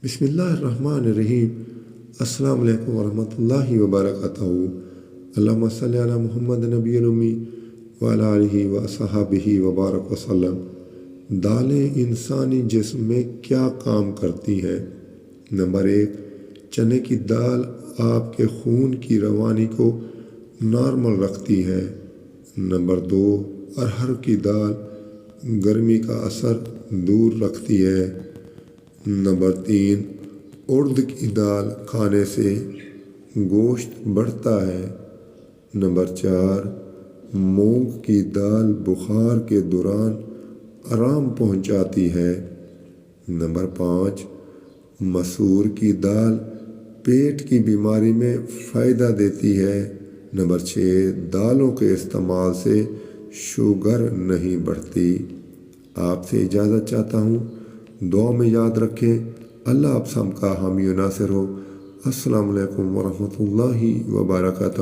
بسم اللہ الرحمن الرحیم۔ السلام علیکم ورحمۃ اللہ وبرکاتہ۔ اللہم صلی علی محمد نبی الامی وعلی آلہ وصحبہ وبارک وسلم۔ دالیں انسانی جسم میں کیا کام کرتی ہیں؟ نمبر 1، چنے کی دال آپ کے خون کی روانی کو نارمل رکھتی ہے۔ نمبر 2، ارہر کی دال گرمی کا اثر دور رکھتی ہے۔ نمبر 3، ارد کی دال کھانے سے گوشت بڑھتا ہے۔ نمبر 4، مونگ کی دال بخار کے دوران آرام پہنچاتی ہے۔ نمبر 5، مسور کی دال پیٹ کی بیماری میں فائدہ دیتی ہے۔ نمبر 6، دالوں کے استعمال سے شوگر نہیں بڑھتی۔ آپ سے اجازت چاہتا ہوں، دعا میں یاد رکھیں۔ اللہ آپ سب کا حامی و ناصر ہو۔ السلام علیکم ورحمۃ اللہ وبرکاتہ۔